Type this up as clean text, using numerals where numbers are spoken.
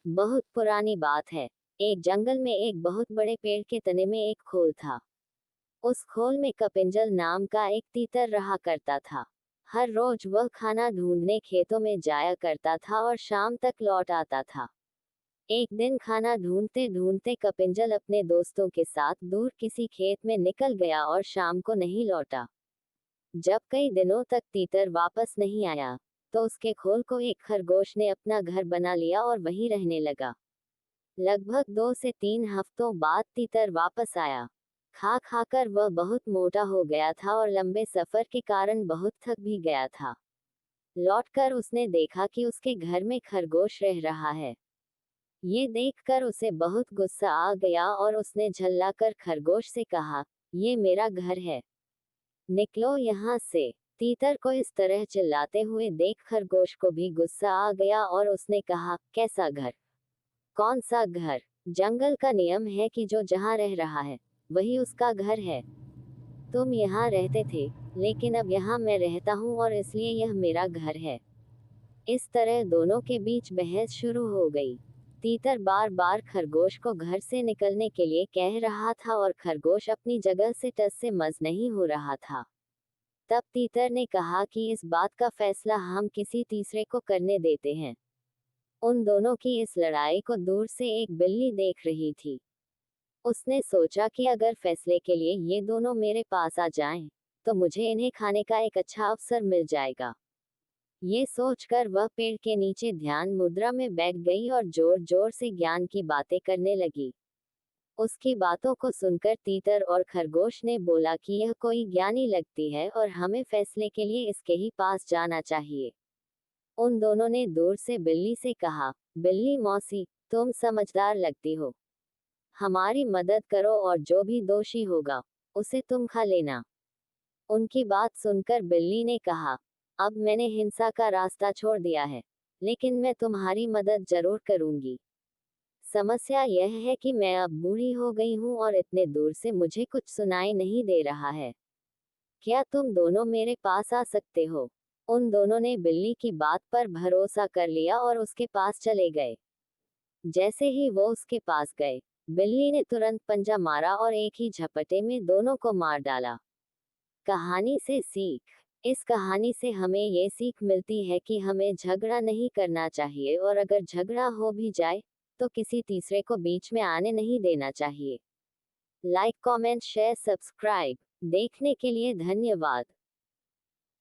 बहुत पुरानी बात है। एक जंगल में एक बहुत बड़े पेड़ के तने में एक खोल था। उस खोल में कपिंजल नाम का एक तीतर रहा करता था। हर रोज वह खाना ढूंढने खेतों में जाया करता था और शाम तक लौट आता था। एक दिन खाना ढूंढते ढूंढते कपिंजल अपने दोस्तों के साथ दूर किसी खेत में निकल गया और शाम को नहीं लौटा। जब कई दिनों तक तीतर वापस नहीं आया, तो उसके खोल को एक खरगोश ने अपना घर बना लिया और वहीं रहने लगा। लगभग 2 से 3 हफ्तों बाद तीतर वापस आया। खा खाकर वह बहुत मोटा हो गया था और लंबे सफर के कारण बहुत थक भी गया था। लौटकर उसने देखा कि उसके घर में खरगोश रह रहा है। ये देखकर उसे बहुत गुस्सा आ गया और उसने झल्लाकर खरगोश से कहा, ये मेरा घर है, निकलो यहाँ से। तीतर को इस तरह चिल्लाते हुए देख खरगोश को भी गुस्सा आ गया और उसने कहा, कैसा घर? कौन सा घर? जंगल का नियम है कि जो जहाँ रह रहा है वही उसका घर है। तुम यहाँ रहते थे, लेकिन अब यहाँ मैं रहता हूँ और इसलिए यह मेरा घर है। इस तरह दोनों के बीच बहस शुरू हो गई। तीतर बार बार खरगोश को घर से निकलने के लिए कह रहा था और खरगोश अपनी जगह से टस से मस नहीं हो रहा था। तब तीतर ने कहा कि इस बात का फैसला हम किसी तीसरे को करने देते हैं। उन दोनों की इस लड़ाई को दूर से एक बिल्ली देख रही थी। उसने सोचा कि अगर फैसले के लिए ये दोनों मेरे पास आ जाएं, तो मुझे इन्हें खाने का एक अच्छा अवसर मिल जाएगा। ये सोचकर वह पेड़ के नीचे ध्यान मुद्रा में बैठ गई और जोर जोर से ज्ञान की बातें करने लगी। उसकी बातों को सुनकर तीतर और खरगोश ने बोला कि यह कोई ज्ञानी लगती है और हमें फैसले के लिए इसके ही पास जाना चाहिए। उन दोनों ने दूर से बिल्ली से कहा, बिल्ली मौसी, तुम समझदार लगती हो, हमारी मदद करो और जो भी दोषी होगा उसे तुम खा लेना। उनकी बात सुनकर बिल्ली ने कहा, अब मैंने हिंसा का रास्ता छोड़ दिया है, लेकिन मैं तुम्हारी मदद जरूर करूंगी। समस्या यह है कि मैं अब बूढ़ी हो गई हूँ और इतने दूर से मुझे कुछ सुनाई नहीं दे रहा है। क्या तुम दोनों मेरे पास आ सकते हो? उन दोनों ने बिल्ली की बात पर भरोसा कर लिया और उसके पास चले गए। जैसे ही वो उसके पास गए, बिल्ली ने तुरंत पंजा मारा और एक ही झपटे में दोनों को मार डाला। कहानी से सीख। इस कहानी से हमें ये सीख मिलती है कि हमें झगड़ा नहीं करना चाहिए और अगर झगड़ा हो भी जाए, तो किसी तीसरे को बीच में आने नहीं देना चाहिए। Like, comment, share, subscribe. देखने के लिए धन्यवाद।